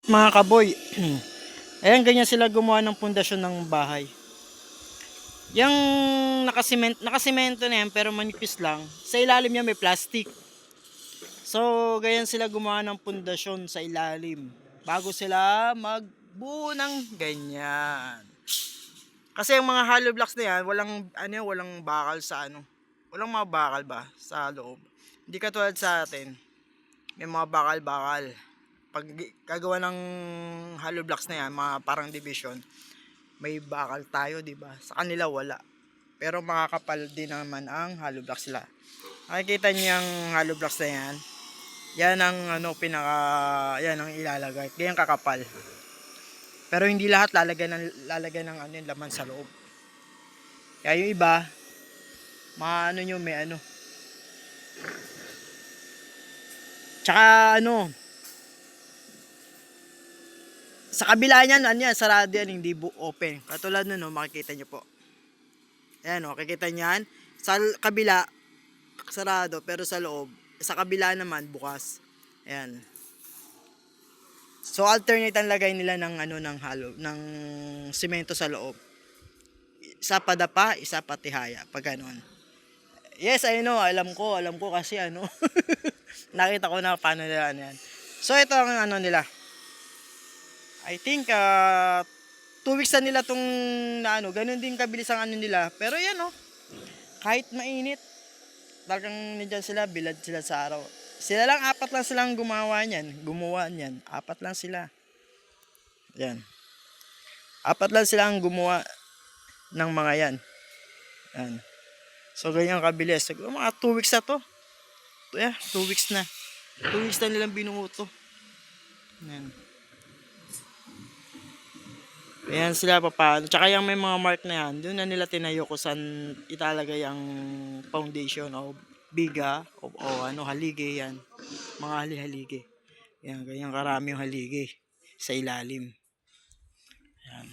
Mga kaboy, ayan ganyan sila gumawa ng pundasyon ng bahay. Yung nakasemento na yan pero manipis lang. Sa ilalim niya may plastic. So, ganyan sila gumawa ng pundasyon sa ilalim bago sila magbuo ng ganyan. Kasi yung mga hollow blocks na yan, walang bakal sa ano. Walang mga bakal ba sa loob. Hindi katulad sa atin. May mga bakal-bakal. Pag gagawa ng hollow blocks na yan, mga parang division, may bakal tayo, di ba? Sa kanila wala. Pero makakapal din naman ang hollow blocks sila. Nakikita niyo yung hollow blocks na yan. Yan ang yan ang ilalagay. Ganyan kakapal. Pero hindi lahat lalagyan ng laman sa loob. Kaya yung iba, may ano. Tsaka sa kabila niyan, sarado yan, hindi open. Katulad nun, makikita nyo po. Ayan, makikita nyo yan. Sa kabila, sarado, pero sa loob. Sa kabila naman, bukas. Ayan. So, alternate ang lagay nila ng ng semento sa loob. Isa padapa, isa patihaya. Pag ganun. Yes, I know. Alam ko kasi nakita ko na paano nila yan. So, ito ang nila. I think 2 weeks na nila tong ganun din kabilis ang nila. Pero yan kahit mainit, talagang nandiyan sila, bilad sila sa araw. Apat lang silang gumawa niyan. Apat lang sila. Yan. Apat lang silang gumawa ng mga yan. Yan. So, ganyan kabilis. Mga 2 weeks na to. 2 weeks na. 2 weeks na nilang binuo to. Yan. Ayan sila paano. Tsaka yung may mga mark na yan, doon na nila tinayo kung saan italagay ang foundation o biga o haligi yan. Mga haligi. Yan, ganyan karami yung haligi sa ilalim. Yan.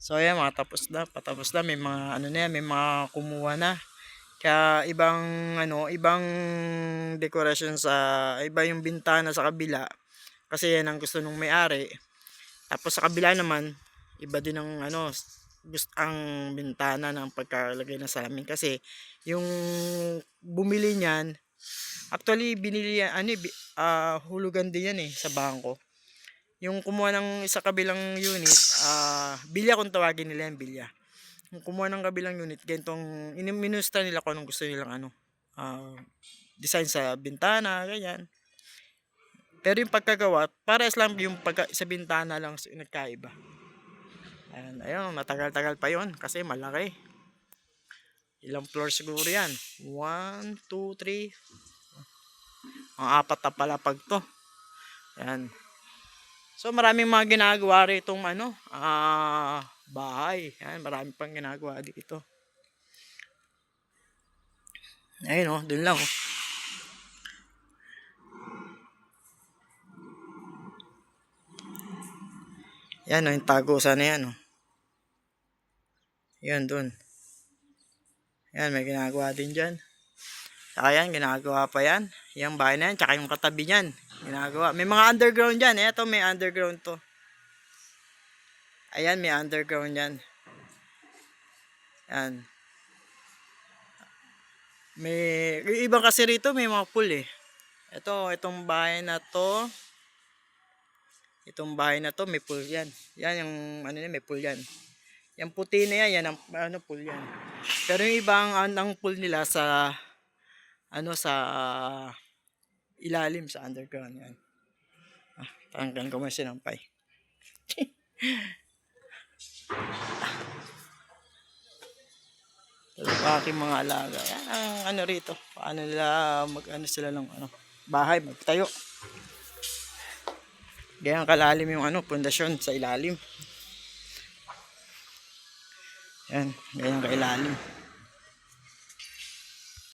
So ayan, patapos na, may mga may mga kumuha na. Kaya ibang decoration iba yung bintana sa kabila. Kasi yan ang gusto nung may-ari. Tapos sa kabila naman, iba din ang ang bintana ng pagkalagay ng salamin kasi yung bumili niyan actually binili hulugan din yan sa bangko. Yung kumuha ng isa kabilang unit, bilya kung tawagin nila yan, bilya. Yung kumuha ng kabilang unit, ganitong minusta nila kung anong gusto nilang design sa bintana, ganyan. Pero yung pagkagawa, pares lang yung sa bintana lang nagkaiba. Ayun, matagal-tagal pa yon kasi malaki. Ilang floor siguro yan? 1, 2, 3. Ang 4 na palapag to. Ayan. So maraming mga ginagawa rito bahay. Ayan, marami pang ginagawa dito. Ayun dun lang Yan yung tagusan na yan Yan dun. Yan, may ginagawa din dyan. Saka yan, ginagawa pa yan. Yung bahay na yan, tsaka yung katabi niyan. Ginagawa. May mga underground dyan. Ito may underground to. Ayan, may underground yan. Yan. Yung ibang kasi rito may mga pool itong bahay na to. Itong bahay na to may pool yan. Yan yung may pool yan. Yung puti na yan ang pool yan. Pero yung ibang ang pool nila sa sa ilalim sa underground yan. Tanggal ko may sinampay. Aking mga alaga. Yan ang rito. Paano nila sila ng bahay magtayo. Ganyan kalalim yung pundasyon sa ilalim. Yan, ganyan kailalim.